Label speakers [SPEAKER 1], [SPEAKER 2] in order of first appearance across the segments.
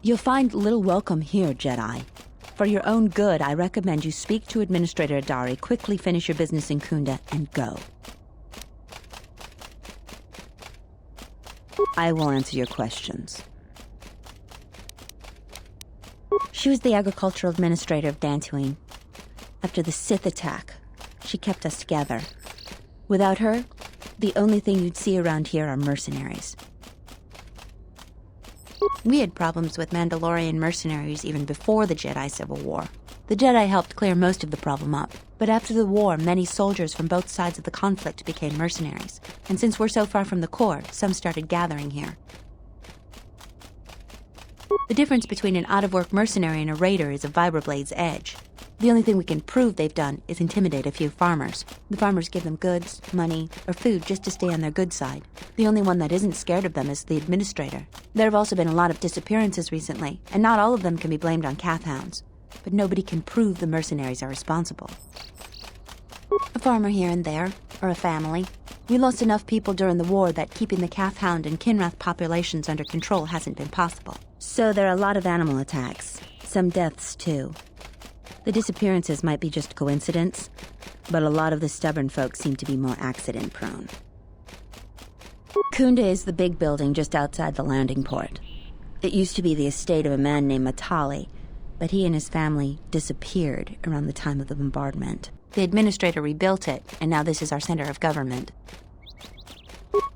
[SPEAKER 1] You'll find little welcome here, Jedi. For your own good, I recommend you speak to Administrator Adari, quickly finish your business in Koonda, and go. I will answer your questions. She was the agricultural administrator of Dantooine. After the Sith attack, she kept us together. Without her, the only thing you'd see around here are mercenaries. We had problems with Mandalorian mercenaries even before the Jedi Civil War. The Jedi helped clear most of the problem up, but after the war, many soldiers from both sides of the conflict became mercenaries, and since we're so far from the core, some started gathering here. The difference between an out-of-work mercenary and a raider is a vibroblade's edge. The only thing we can prove they've done is intimidate a few farmers. The farmers give them goods, money, or food just to stay on their good side. The only one that isn't scared of them is the administrator. There have also been a lot of disappearances recently, and not all of them can be blamed on calf hounds. But nobody can prove the mercenaries are responsible. A farmer here and there, or a family. We lost enough people during the war that keeping the calf hound and Kinrath populations under control hasn't been possible. So there are a lot of animal attacks. Some deaths, too. The disappearances might be just coincidence, but a lot of the stubborn folk seem to be more accident-prone. Koonda is the big building just outside the landing port. It used to be the estate of a man named Matali, but he and his family disappeared around the time of the bombardment. The administrator rebuilt it, and now this is our center of government.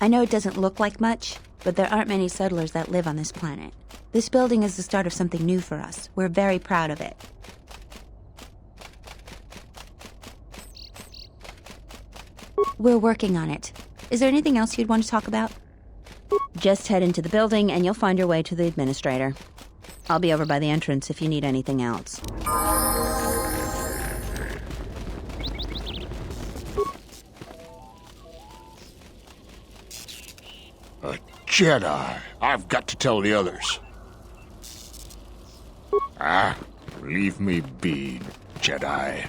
[SPEAKER 1] I know it doesn't look like much, but there aren't many settlers that live on this planet. This building is the start of something new for us. We're very proud of it. We're working on it. Is there anything else you'd want to talk about? Just head into the building and you'll find your way to the administrator. I'll be over by the entrance if you need anything else.
[SPEAKER 2] A Jedi. I've got to tell the others. Leave me be, Jedi.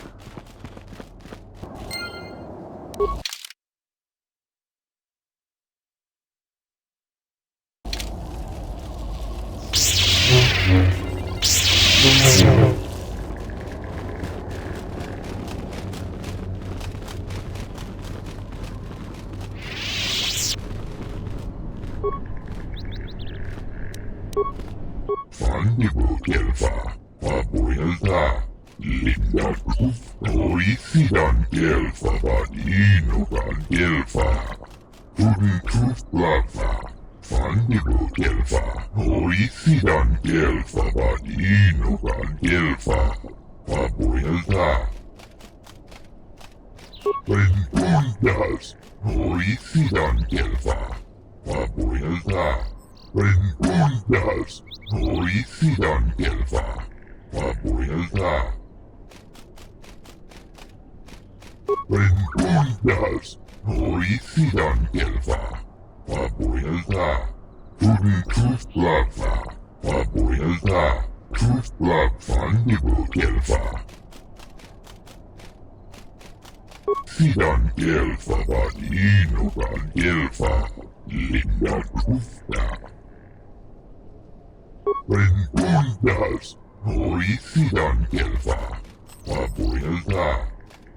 [SPEAKER 3] Fandibo Kelfa, Pabuelta, Linda Kuf, Orisidan Kelfa, Vadinogan Kelfa, Pudin Kuf Plaza, Fandibo Kelfa, Orisidan Kelfa, Vadinogan Kelfa, Pabuelta. Rengundas, Orisidan Kelfa, Pabuelta. Rengundas, Orisidan Kelfa, Pabuelta. Rengundas, Orisidan Kelfa, Pabuelta. Pudin Truth Plaza, Pabuelta. Truth Plug Fandibo Kelfa. Sidan Kelfa, Vadinogan Kelfa, Linda Kufta. Rengundas, Orisidan Kelfa, Pabuelta.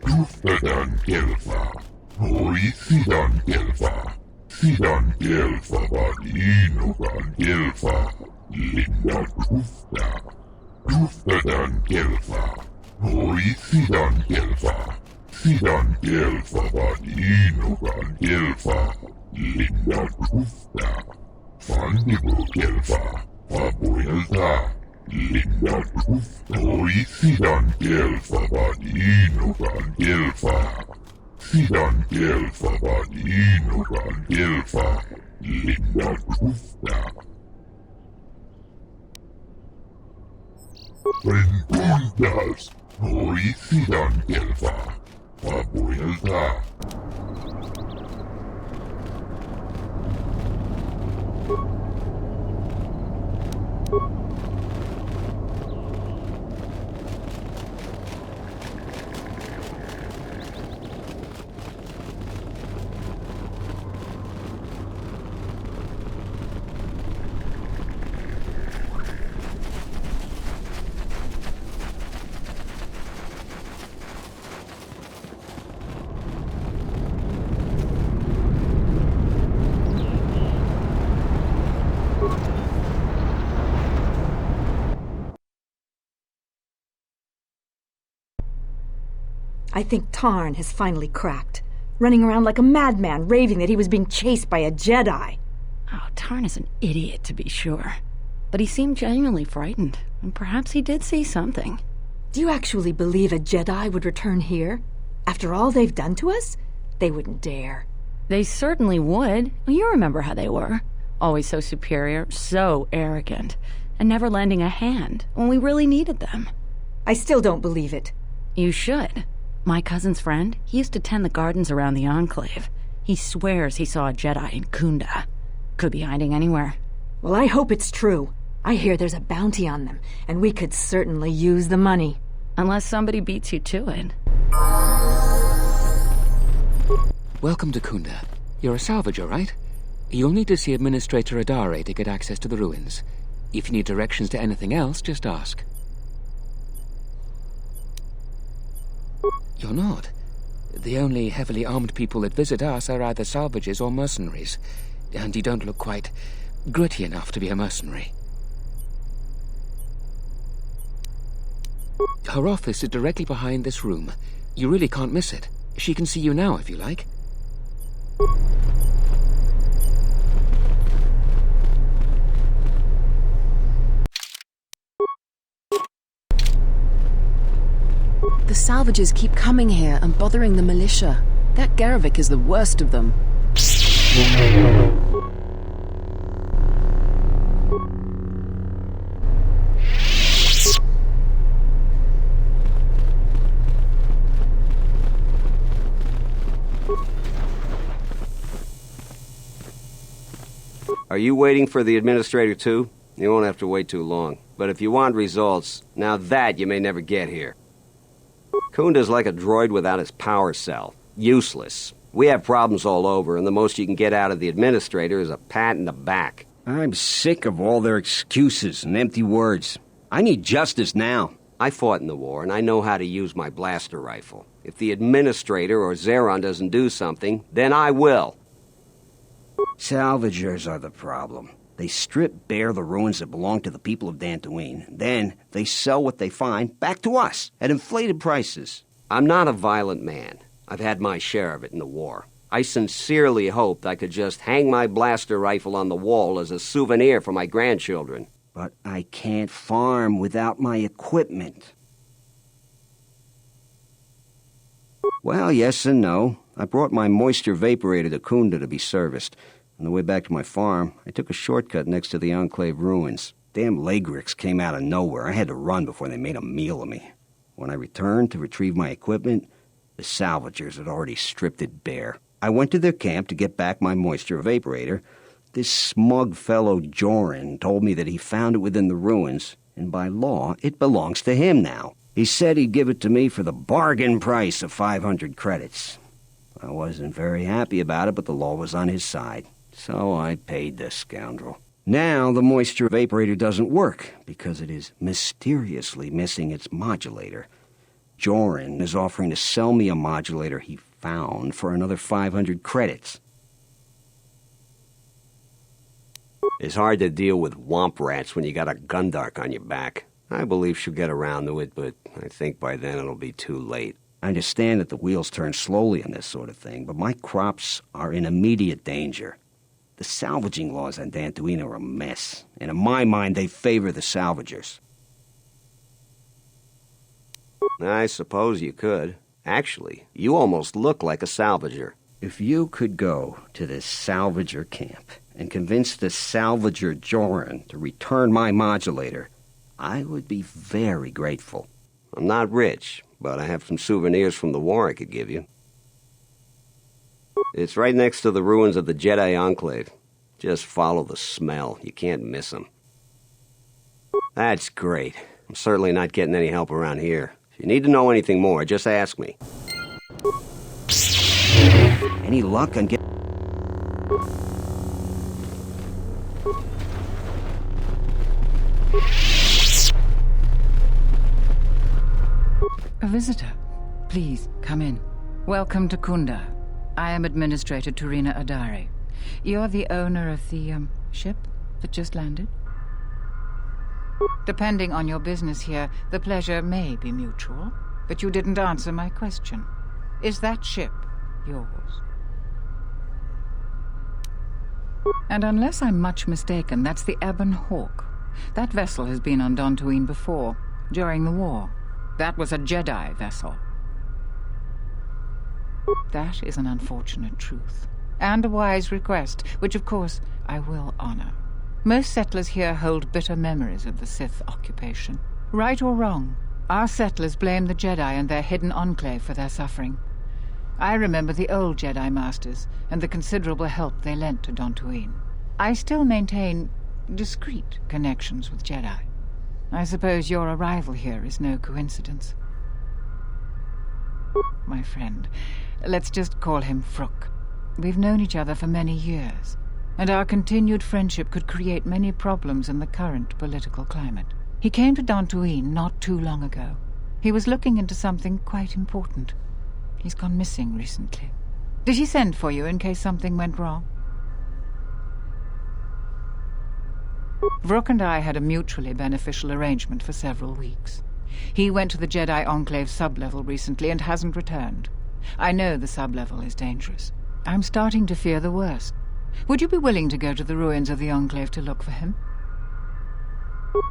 [SPEAKER 3] Kuftadan Kelfa, Orisidan Kelfa. Sidan Kelfa, Vadinogan Kelfa, Linda Kufta. Kuftadan Kelfa, Orisidan Kelfa. Sidan Kelfa, Vadinogan Kelfa, Linda Kufta. Fandibo Kelfa, Pabuelta. Linda Kufta. Orisidan Kelfa, Vadinogan Kelfa. Sidan Kelfa, Vadinogan Kelfa, Linda Kufta. Rengundas, Orisidan Kelfa, Pabuelta.
[SPEAKER 4] I think Tarn has finally cracked, running around like a madman, raving that he was being chased by a Jedi.
[SPEAKER 5] Oh, Tarn is an idiot, to be sure. But he seemed genuinely frightened, and perhaps he did see something.
[SPEAKER 4] Do you actually believe a Jedi would return here? After all they've done to us? They wouldn't dare.
[SPEAKER 5] They certainly would. You remember how they were. Always so superior, so arrogant, and never lending a hand when we really needed them.
[SPEAKER 4] I still don't believe it.
[SPEAKER 5] You should. My cousin's friend, he used to tend the gardens around the Enclave. He swears he saw a Jedi in Koonda. Could be hiding anywhere.
[SPEAKER 4] Well, I hope it's true. I hear there's a bounty on them, and we could certainly use the money.
[SPEAKER 5] Unless somebody beats you to it.
[SPEAKER 6] Welcome to Koonda. You're a salvager, right? You'll need to see Administrator Adare to get access to the ruins. If you need directions to anything else, just ask. You're not. The only heavily armed people that visit us are either salvagers or mercenaries. And you don't look quite gritty enough to be a mercenary. Her office is directly behind this room. You really can't miss it. She can see you now if you like.
[SPEAKER 7] The salvagers keep coming here and bothering the militia. That Garevik is the worst of them.
[SPEAKER 8] Are you waiting for the administrator too? You won't have to wait too long. But if you want results, now that you may never get here. Koonda's like a droid without his power cell. Useless. We have problems all over, and the most you can get out of the administrator is a pat in the back. I'm sick of all their excuses and empty words. I need justice now. I fought in the war, and I know how to use my blaster rifle. If the administrator or Zeron doesn't do something, then I will. Salvagers are the problem. They strip bare the ruins that belong to the people of Dantooine. Then they sell what they find back to us at inflated prices. I'm not a violent man. I've had my share of it in the war. I sincerely hoped I could just hang my blaster rifle on the wall as a souvenir for my grandchildren. But I can't farm without my equipment. Well, yes and no. I brought my moisture vaporator to Koonda to be serviced. On the way back to my farm, I took a shortcut next to the Enclave ruins. Damn Lagrix came out of nowhere. I had to run before they made a meal of me. When I returned to retrieve my equipment, the salvagers had already stripped it bare. I went to their camp to get back my moisture vaporator. This smug fellow Joran told me that he found it within the ruins, and by law, it belongs to him now. He said he'd give it to me for the bargain price of 500 credits. I wasn't very happy about it, but the law was on his side. So I paid the scoundrel. Now the moisture vaporator doesn't work because it is mysteriously missing its modulator. Joran is offering to sell me a modulator he found for another 500 credits. It's hard to deal with womp rats when you got a Gundark on your back. I believe she'll get around to it, but I think by then it'll be too late. I understand that the wheels turn slowly on this sort of thing, but my crops are in immediate danger. The salvaging laws on Dantooine are a mess, and in my mind, they favor the salvagers. I suppose you could. Actually, you almost look like a salvager. If you could go to this salvager camp and convince the salvager Joran to return my modulator, I would be very grateful. I'm not rich, but I have some souvenirs from the war I could give you. It's right next to the ruins of the Jedi Enclave. Just follow the smell. You can't miss them. That's great. I'm certainly not getting any help around here. If you need to know anything more, just ask me. Any luck on getting...
[SPEAKER 9] A visitor. Please, come in. Welcome to Koonda. I am Administrator Turina Adare. You're the owner of the, ship that just landed? Depending on your business here, the pleasure may be mutual. but you didn't answer my question. Is that ship yours? And unless I'm much mistaken, that's the Ebon Hawk. That vessel has been on Dantooine before, during the war. That was a Jedi vessel. That is an unfortunate truth, and a wise request, which of course I will honor. Most settlers here hold bitter memories of the Sith occupation. Right or wrong, our settlers blame the Jedi and their hidden enclave for their suffering. I remember the old Jedi Masters and the considerable help they lent to Dantooine. I still maintain discreet connections with Jedi. I suppose your arrival here is no coincidence. My friend, let's just call him Vrook. We've known each other for many years, and our continued friendship could create many problems in the current political climate. He came to Dantooine not too long ago. He was looking into something quite important. He's gone missing recently. Did he send for you in case something went wrong? Vrook and I had a mutually beneficial arrangement for several weeks. He went to the Jedi Enclave sublevel recently and hasn't returned. I know the sublevel is dangerous. I'm starting to fear the worst. Would you be willing to go to the ruins of the Enclave to look for him?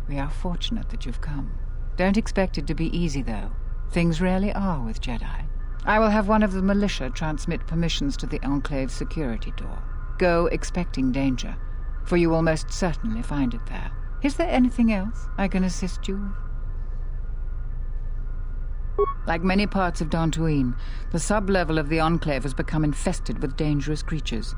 [SPEAKER 9] We are fortunate that you've come. Don't expect it to be easy, though. Things rarely are with Jedi. I will have one of the militia transmit permissions to the Enclave security door. Go expecting danger, for you will most certainly find it there. Is there anything else I can assist you with? Like many parts of Dantooine, the sublevel of the Enclave has become infested with dangerous creatures.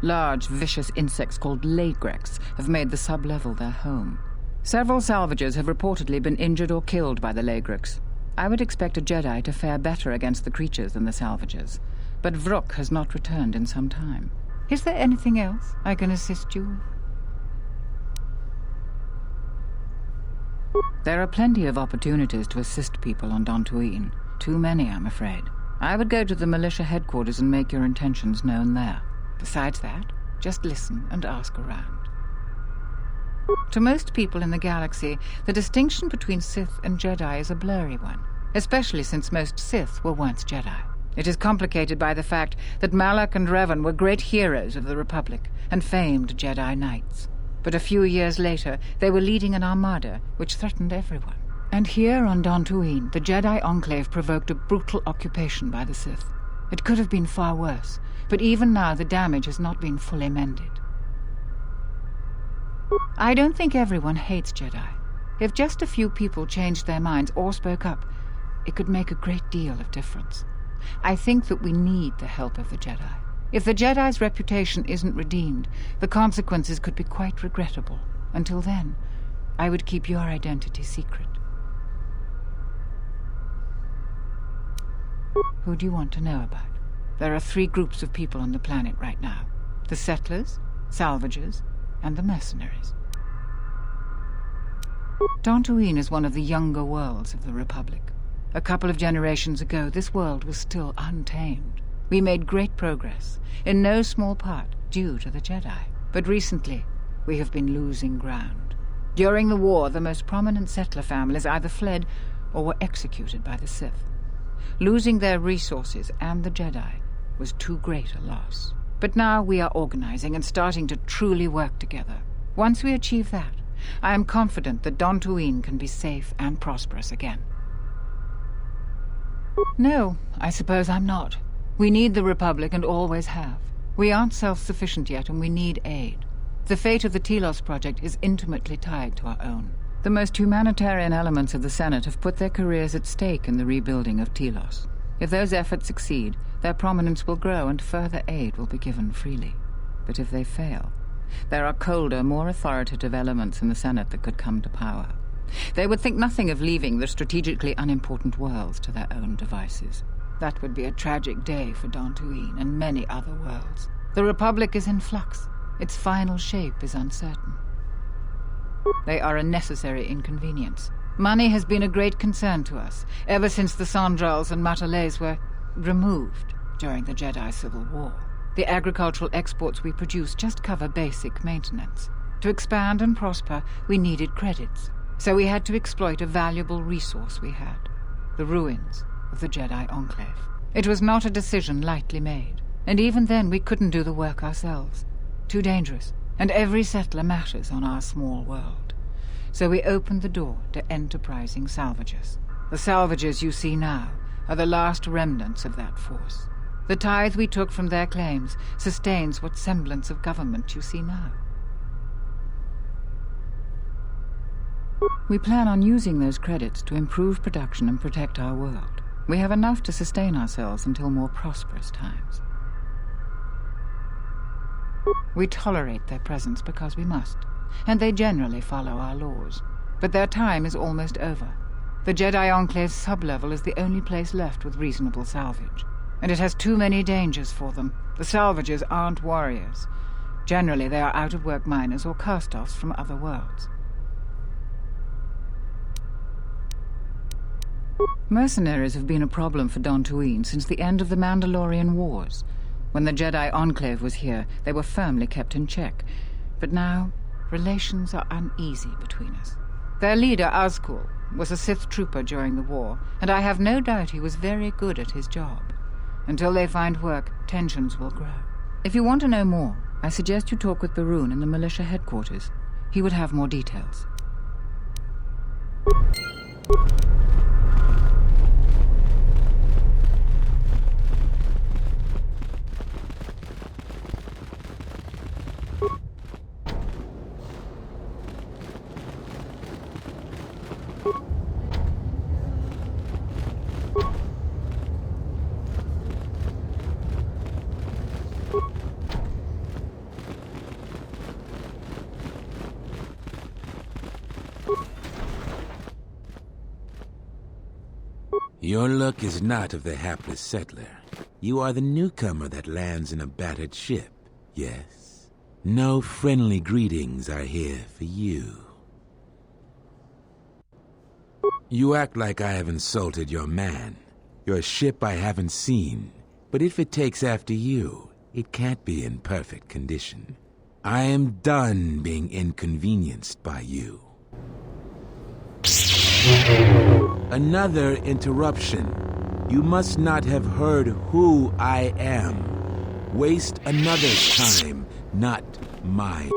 [SPEAKER 9] Large, vicious insects called Lagrex have made the sublevel their home. Several salvagers have reportedly been injured or killed by the Lagrex. I would expect a Jedi to fare better against the creatures than the salvagers, but Vrook has not returned in some time. Is there anything else I can assist you with? There are plenty of opportunities to assist people on Dantooine. Too many, I'm afraid. I would go to the militia headquarters and make your intentions known there. Besides that, just listen and ask around. To most people in the galaxy, the distinction between Sith and Jedi is a blurry one, especially since most Sith were once Jedi. It is complicated by the fact that Malak and Revan were great heroes of the Republic and famed Jedi Knights. But a few years later, they were leading an armada which threatened everyone. And here on Dantooine, the Jedi Enclave provoked a brutal occupation by the Sith. It could have been far worse, but even now the damage has not been fully mended. I don't think everyone hates Jedi. If just a few people changed their minds or spoke up, it could make a great deal of difference. I think that we need the help of the Jedi. If the Jedi's reputation isn't redeemed, the consequences could be quite regrettable. Until then, I would keep your identity secret. Who do you want to know about? There are 3 groups of people on the planet right now. The settlers, salvagers, and the mercenaries. Dantooine is one of the younger worlds of the Republic. A couple of generations ago, this world was still untamed. We made great progress, in no small part due to the Jedi. But recently, we have been losing ground. During the war, the most prominent settler families either fled or were executed by the Sith. Losing their resources and the Jedi was too great a loss. But now we are organizing and starting to truly work together. Once we achieve that, I am confident that Dantooine can be safe and prosperous again. No, I suppose I'm not. We need the Republic and always have. We aren't self-sufficient yet and we need aid. The fate of the Telos project is intimately tied to our own. The most humanitarian elements of the Senate have put their careers at stake in the rebuilding of Telos. If those efforts succeed, their prominence will grow and further aid will be given freely. But if they fail, there are colder, more authoritative elements in the Senate that could come to power. They would think nothing of leaving the strategically unimportant worlds to their own devices. That would be a tragic day for Dantooine and many other worlds. The Republic is in flux. Its final shape is uncertain. They are a necessary inconvenience. Money has been a great concern to us, ever since the Sandrals and Matalays were removed during the Jedi Civil War. The agricultural exports we produce just cover basic maintenance. To expand and prosper, we needed credits, so we had to exploit a valuable resource we had. the ruins of the Jedi Enclave. It was not a decision lightly made, and even then we couldn't do the work ourselves. Too dangerous, and every settler matters on our small world. So we opened the door to enterprising salvagers. The salvagers you see now are the last remnants of that force. The tithe we took from their claims sustains what semblance of government you see now. We plan on using those credits to improve production and protect our world. We have enough to sustain ourselves until more prosperous times. We tolerate their presence because we must, and they generally follow our laws. But their time is almost over. The Jedi Enclave's sublevel is the only place left with reasonable salvage, and it has too many dangers for them. The salvagers aren't warriors. Generally, they are out-of-work miners or cast-offs from other worlds. Mercenaries have been a problem for Dantooine since the end of the Mandalorian Wars. When the Jedi Enclave was here, they were firmly kept in check. But now, relations are uneasy between us. Their leader, Azkul, was a Sith trooper during the war, and I have no doubt he was very good at his job. Until they find work, tensions will grow. If you want to know more, I suggest you talk with Barun in the militia headquarters. He would have more details.
[SPEAKER 10] Your luck is not of the hapless settler. You are the newcomer that lands in a battered ship, yes? No friendly greetings are here for you. You act like I have insulted your man. Your ship I haven't seen, but if it takes after you, it can't be in perfect condition. I am done being inconvenienced by you. Another interruption. You must not have heard who I am. Waste another's time, not mine.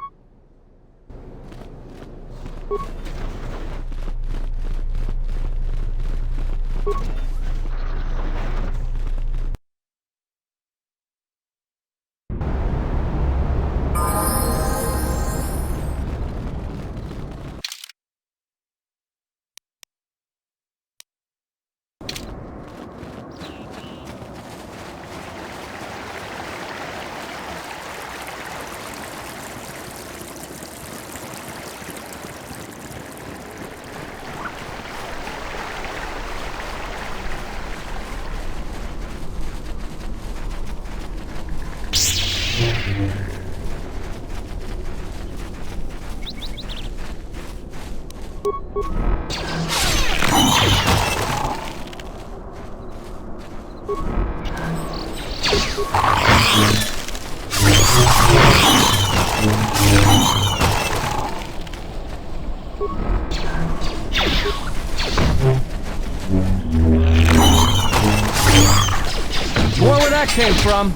[SPEAKER 11] More where that came from.